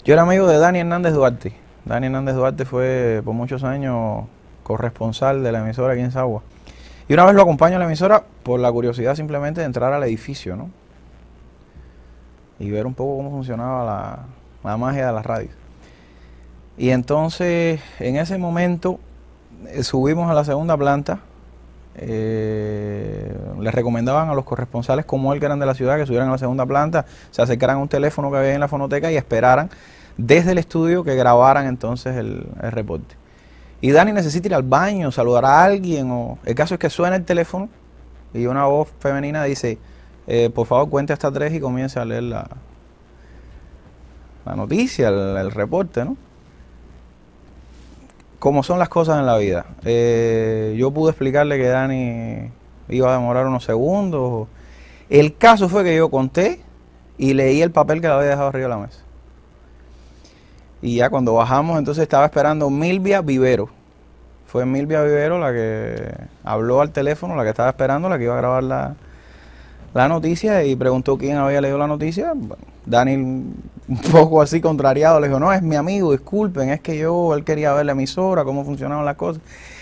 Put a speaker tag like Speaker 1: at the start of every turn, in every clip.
Speaker 1: Yo era amigo de Dani Hernández Duarte. Dani Hernández Duarte fue por muchos años corresponsal de la emisora aquí en Sagua. Y una vez lo acompaño a la emisora por la curiosidad simplemente de entrar al edificio, ¿no? Y ver un poco cómo funcionaba la magia de la radio. Y entonces, en ese momento, subimos a la segunda planta. Les recomendaban a los corresponsales como él, que eran de la ciudad, que subieran a la segunda planta, se acercaran a un teléfono que había en la fonoteca y esperaran desde el estudio que grabaran entonces el reporte. Y Dani necesita ir al baño, saludar a alguien, o el caso es que suena el teléfono y una voz femenina dice, por favor cuente hasta 3 y comience a leer la noticia, el reporte, ¿no? Como son las cosas en la vida. Yo pude explicarle que Dani iba a demorar unos segundos. El caso fue que yo conté y leí el papel que le había dejado arriba de la mesa. Y ya cuando bajamos, entonces estaba esperando Milvia Vivero. Fue Milvia Vivero la que habló al teléfono, la que estaba esperando, la que iba a grabar la noticia, y preguntó quién había leído la noticia. Dani, un poco así contrariado, le dijo, no, es mi amigo, disculpen, es que él quería ver la emisora, cómo funcionaban las cosas.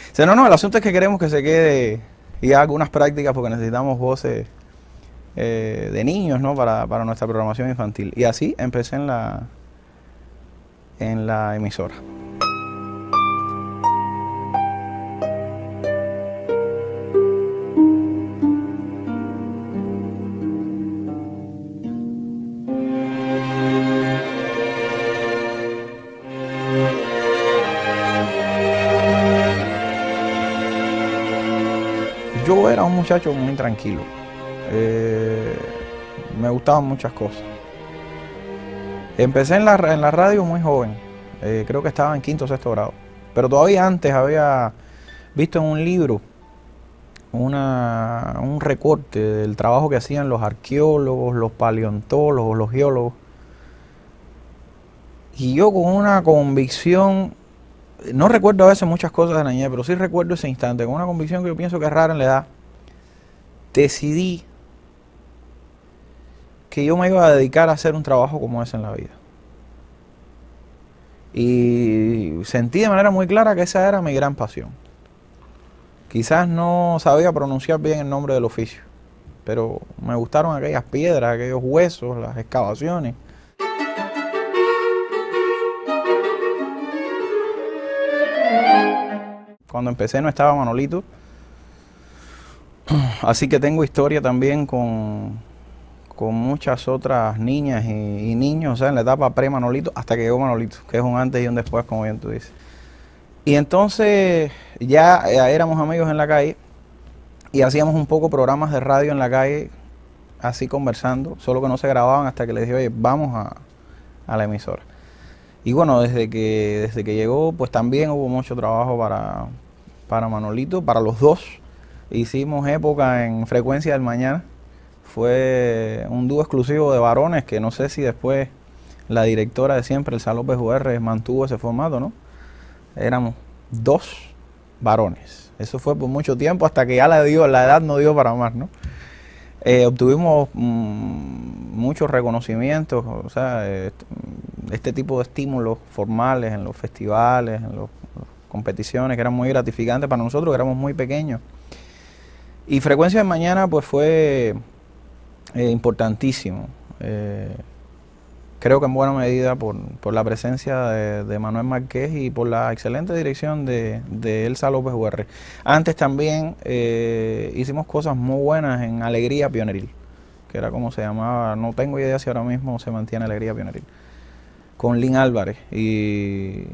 Speaker 1: Dice, no, el asunto es que queremos que se quede y haga algunas prácticas porque necesitamos voces de niños, ¿no? Para nuestra programación infantil. Y así empecé en la emisora. Yo era un muchacho muy tranquilo, me gustaban muchas cosas. Empecé en la radio muy joven, creo que estaba en quinto o sexto grado, pero todavía antes había visto en un libro un recorte del trabajo que hacían los arqueólogos, los paleontólogos, los geólogos, y yo con una convicción, no recuerdo a veces muchas cosas de la niñez, pero sí recuerdo ese instante, con una convicción que yo pienso que es rara en la edad, decidí que yo me iba a dedicar a hacer un trabajo como ese en la vida. Y sentí de manera muy clara que esa era mi gran pasión. Quizás no sabía pronunciar bien el nombre del oficio, pero me gustaron aquellas piedras, aquellos huesos, las excavaciones. Cuando empecé no estaba Manolito, así que tengo historia también con muchas otras niñas y niños, o sea, en la etapa pre-Manolito, hasta que llegó Manolito, que es un antes y un después, como bien tú dices. Y entonces ya éramos amigos en la calle y hacíamos un poco programas de radio en la calle, así conversando, solo que no se grababan hasta que le dije, oye, vamos a la emisora. Y bueno, desde que llegó, pues también hubo mucho trabajo para Manolito, para los dos. Hicimos época en Frecuencia del Mañana. Fue un dúo exclusivo de varones que no sé si después la directora de siempre, Elsa López UR, mantuvo ese formato, ¿no? Éramos 2 varones. Eso fue por mucho tiempo hasta que ya la edad no dio para más, ¿no? Obtuvimos muchos reconocimientos, o sea, este tipo de estímulos formales en los festivales, en las competiciones, que eran muy gratificantes para nosotros, que éramos muy pequeños. Y Frecuencia de Mañana pues fue importantísimo, creo que en buena medida por la presencia de Manuel Márquez y por la excelente dirección de Elsa López UR. Antes también hicimos cosas muy buenas en Alegría Pioneril, que era como se llamaba, no tengo idea si ahora mismo se mantiene Alegría Pioneril, con Lynn Álvarez, y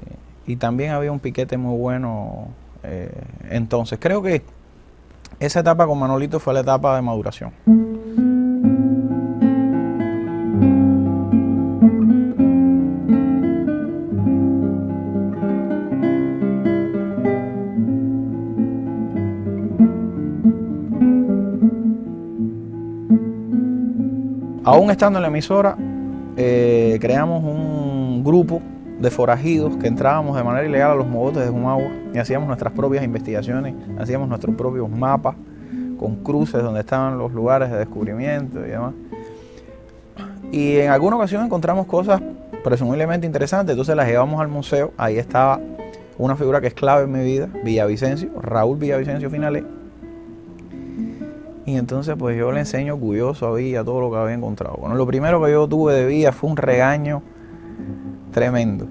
Speaker 1: también había un piquete muy bueno entonces. Creo que esa etapa con Manolito fue la etapa de maduración. Aún estando en la emisora, creamos un grupo de forajidos que entrábamos de manera ilegal a los mogotes de Jumagua y hacíamos nuestras propias investigaciones, hacíamos nuestros propios mapas con cruces donde estaban los lugares de descubrimiento y demás. Y en alguna ocasión encontramos cosas presumiblemente interesantes, entonces las llevamos al museo. Ahí estaba una figura que es clave en mi vida, Villavicencio, Raúl Villavicencio Finalé. Y entonces pues yo le enseño orgulloso a Villa todo lo que había encontrado. Bueno, lo primero que yo tuve de Villa fue un regaño tremendo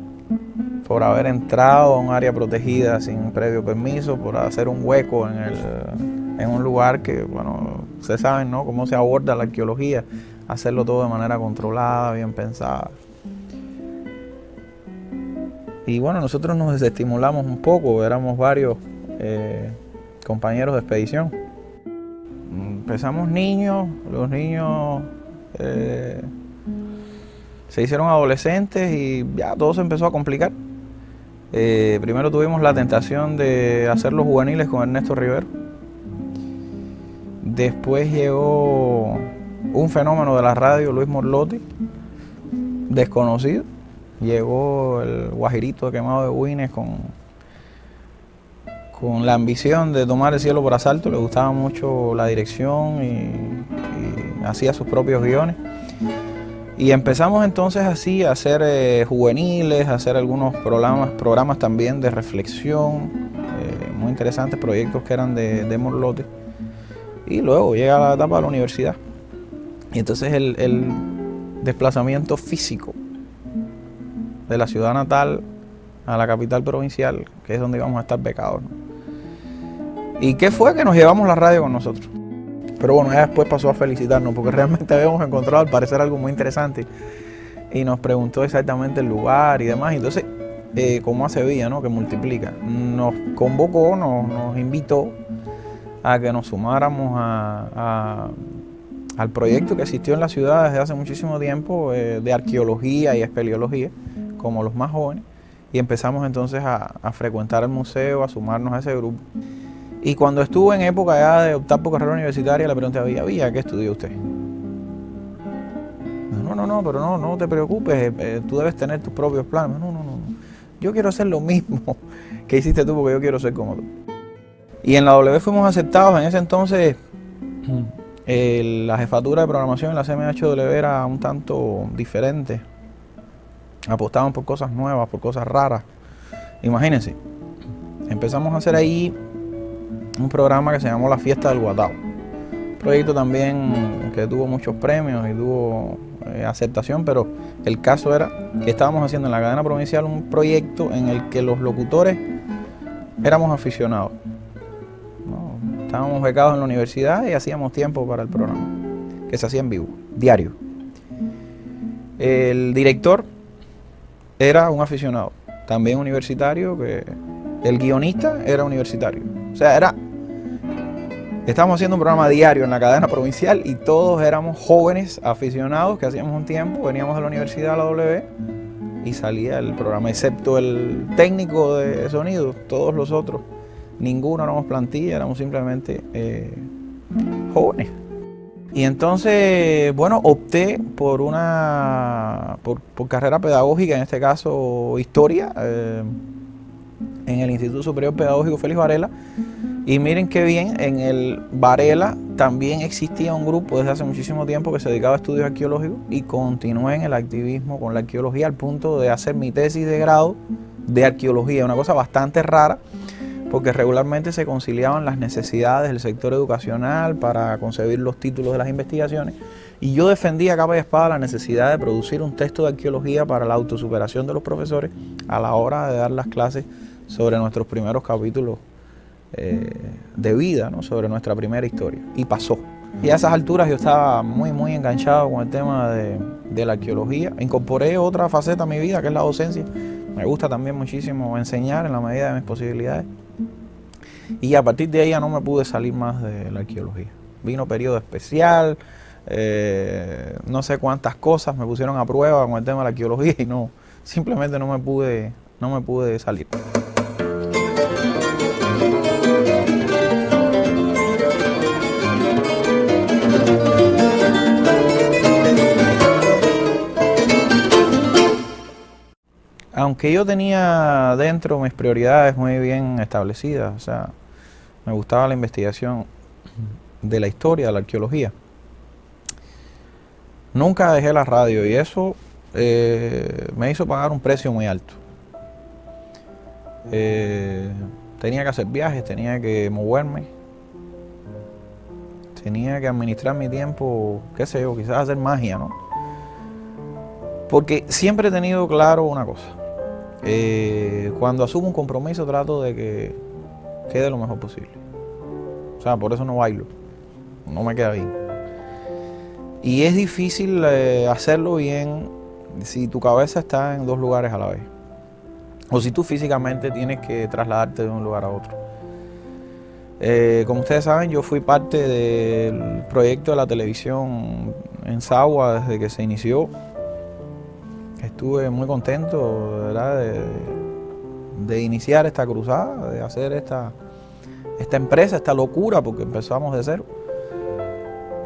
Speaker 1: por haber entrado a un área protegida sin previo permiso, por hacer un hueco en un lugar que, bueno, ustedes saben, ¿no?, cómo se aborda la arqueología, hacerlo todo de manera controlada, bien pensada. Y bueno, nosotros nos desestimulamos un poco, éramos varios compañeros de expedición. Empezamos niños, los niños se hicieron adolescentes y ya todo se empezó a complicar. Primero tuvimos la tentación de hacer los juveniles con Ernesto Rivero. Después llegó un fenómeno de la radio, Luis Morlotti, desconocido. Llegó el guajirito de Quemado de Buines con la ambición de tomar el cielo por asalto. Le gustaba mucho la dirección y hacía sus propios guiones. Y empezamos entonces así a hacer juveniles, a hacer algunos programas también de reflexión, muy interesantes, proyectos que eran de Morlotti. Y luego llega la etapa de la universidad. Y entonces el desplazamiento físico de la ciudad natal a la capital provincial, que es donde íbamos a estar becados, ¿no? ¿Y qué fue? Que nos llevamos la radio con nosotros. Pero bueno, ella después pasó a felicitarnos porque realmente habíamos encontrado al parecer algo muy interesante y nos preguntó exactamente el lugar y demás. Entonces, como hace Villa, ¿no?, que multiplica, nos convocó, nos invitó a que nos sumáramos al proyecto que existió en la ciudad desde hace muchísimo tiempo, de arqueología y espeleología, como los más jóvenes, y empezamos entonces a frecuentar el museo, a sumarnos a ese grupo. Y cuando estuve en época ya de optar por carrera universitaria, le pregunté a Villa, ¿qué estudió usted? No, pero no te preocupes, tú debes tener tus propios planes. No, yo quiero hacer lo mismo que hiciste tú porque yo quiero ser como tú. Y en la W fuimos aceptados. En ese entonces la jefatura de programación en la CMHW era un tanto diferente. Apostaban por cosas nuevas, por cosas raras. Imagínense, empezamos a hacer ahí un programa que se llamó La Fiesta del Guatao. Un proyecto también que tuvo muchos premios y tuvo aceptación, pero el caso era que estábamos haciendo en la cadena provincial un proyecto en el que los locutores éramos aficionados, ¿no? Estábamos becados en la universidad y hacíamos tiempo para el programa, que se hacía en vivo, diario. El director era un aficionado, también universitario, que el guionista era universitario. O sea, estábamos haciendo un programa diario en la cadena provincial y todos éramos jóvenes aficionados que hacíamos un tiempo, veníamos de la universidad a la W y salía el programa, excepto el técnico de sonido, todos los otros, ninguno éramos plantilla, éramos simplemente jóvenes. Y entonces, bueno, opté por por carrera pedagógica, en este caso historia, en el Instituto Superior Pedagógico Félix Varela. Y miren qué bien, en el Varela también existía un grupo desde hace muchísimo tiempo que se dedicaba a estudios arqueológicos y continué en el activismo con la arqueología al punto de hacer mi tesis de grado de arqueología, una cosa bastante rara porque regularmente se conciliaban las necesidades del sector educacional para concebir los títulos de las investigaciones y yo defendía a capa y espada la necesidad de producir un texto de arqueología para la autosuperación de los profesores a la hora de dar las clases sobre nuestros primeros capítulos de vida, ¿no?, sobre nuestra primera historia, y pasó. Y a esas alturas yo estaba muy enganchado con el tema de la arqueología. Incorporé otra faceta a mi vida, que es la docencia. Me gusta también muchísimo enseñar en la medida de mis posibilidades. Y a partir de ahí ya no me pude salir más de la arqueología. Vino periodo especial, no sé cuántas cosas me pusieron a prueba con el tema de la arqueología y simplemente no me pude salir. Aunque yo tenía dentro mis prioridades muy bien establecidas, o sea, me gustaba la investigación de la historia, de la arqueología, nunca dejé la radio y eso me hizo pagar un precio muy alto. Tenía que hacer viajes, tenía que moverme, tenía que administrar mi tiempo, qué sé yo, quizás hacer magia, ¿no? Porque siempre he tenido claro una cosa. Cuando asumo un compromiso trato de que quede lo mejor posible. O sea, por eso no bailo, no me queda bien. Y es difícil hacerlo bien si tu cabeza está en dos lugares a la vez. O si tú físicamente tienes que trasladarte de un lugar a otro. Como ustedes saben, yo fui parte del proyecto de la televisión en Sagua desde que se inició. Estuve muy contento, ¿verdad?, de iniciar esta cruzada, de hacer esta empresa, esta locura, porque empezamos de cero.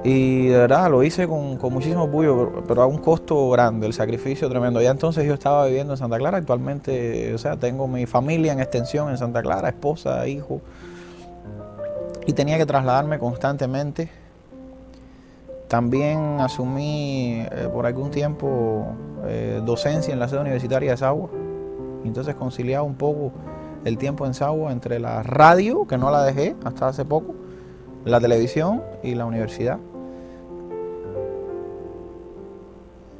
Speaker 1: Y de verdad lo hice con muchísimo orgullo, pero a un costo grande, el sacrificio tremendo. Ya entonces yo estaba viviendo en Santa Clara, actualmente, o sea, tengo mi familia en extensión en Santa Clara, esposa, hijo, y tenía que trasladarme constantemente. También asumí por algún tiempo docencia en la sede universitaria de Sagua, y entonces conciliaba un poco el tiempo en Sagua entre la radio, que no la dejé hasta hace poco, la televisión y la universidad.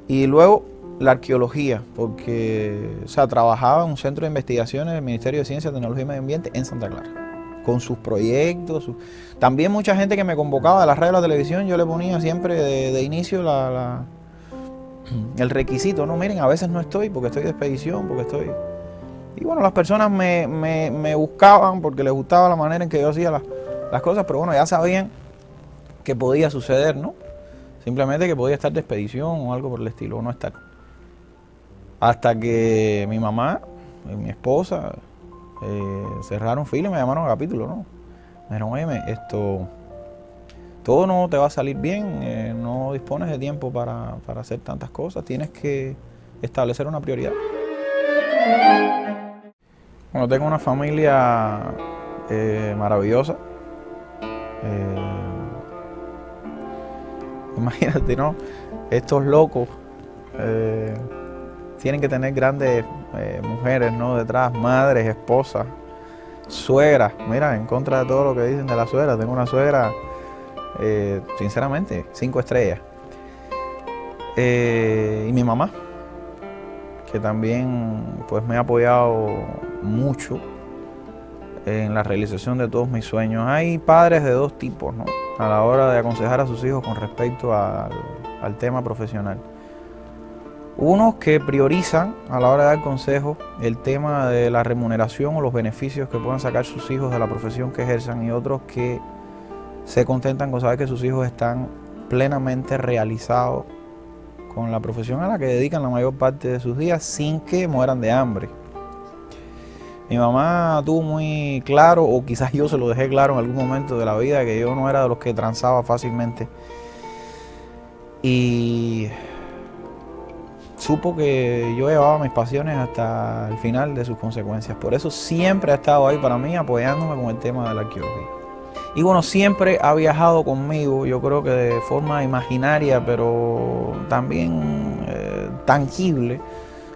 Speaker 1: Y luego la arqueología, porque o sea, trabajaba en un centro de investigaciones del Ministerio de Ciencia, Tecnología y Medio Ambiente en Santa Clara, con sus proyectos. También mucha gente que me convocaba de la radio y la televisión, yo le ponía siempre de inicio el requisito, ¿no? Miren, a veces no estoy porque estoy de expedición, porque estoy... Y bueno, las personas me buscaban porque les gustaba la manera en que yo hacía las cosas, pero bueno, ya sabían que podía suceder, ¿no? Simplemente que podía estar de expedición o algo por el estilo, o no estar. Hasta que mi mamá y mi esposa cerraron fila y me llamaron a capítulo, ¿no? Me dijeron, oye, todo no te va a salir bien, no dispones de tiempo para hacer tantas cosas, tienes que establecer una prioridad. Bueno, tengo una familia maravillosa. Imagínate, ¿no? Estos locos tienen que tener grandes mujeres, ¿no?, detrás, madres, esposas, suegras. Mira, en contra de todo lo que dicen de la suegra, tengo una suegra, sinceramente, 5 estrellas. Y mi mamá, que también pues me ha apoyado mucho en la realización de todos mis sueños. Hay padres de dos tipos, ¿no?, a la hora de aconsejar a sus hijos con respecto al tema profesional. Unos que priorizan a la hora de dar consejos el tema de la remuneración o los beneficios que puedan sacar sus hijos de la profesión que ejerzan, y otros que se contentan con saber que sus hijos están plenamente realizados con la profesión a la que dedican la mayor parte de sus días sin que mueran de hambre. Mi mamá tuvo muy claro, o quizás yo se lo dejé claro en algún momento de la vida, que yo no era de los que transaba fácilmente. Y supo que yo llevaba mis pasiones hasta el final de sus consecuencias. Por eso siempre ha estado ahí para mí, apoyándome con el tema de la arqueología. Y bueno, siempre ha viajado conmigo, yo creo que de forma imaginaria, pero también tangible,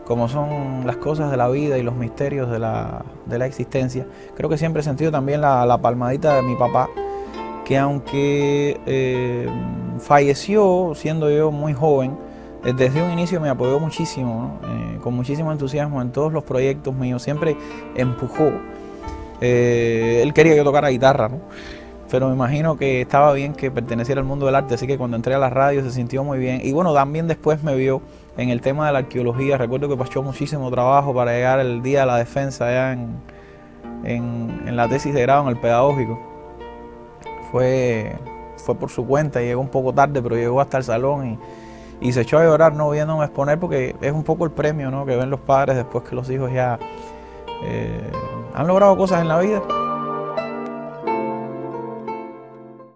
Speaker 1: como son las cosas de la vida y los misterios de la existencia. Creo que siempre he sentido también la palmadita de mi papá, que aunque falleció siendo yo muy joven, desde un inicio me apoyó muchísimo, ¿no? Con muchísimo entusiasmo en todos los proyectos míos, siempre empujó. Él quería que yo tocara guitarra, ¿no?, pero me imagino que estaba bien que perteneciera al mundo del arte, así que cuando entré a la radio se sintió muy bien. Y bueno, también después me vio en el tema de la arqueología. Recuerdo que pasó muchísimo trabajo para llegar el día de la defensa allá en la tesis de grado, en el pedagógico. Fue por su cuenta, llegó un poco tarde, pero llegó hasta el salón y se echó a llorar, ¿no?, viéndome exponer, porque es un poco el premio, ¿no?, que ven los padres después que los hijos ya han logrado cosas en la vida.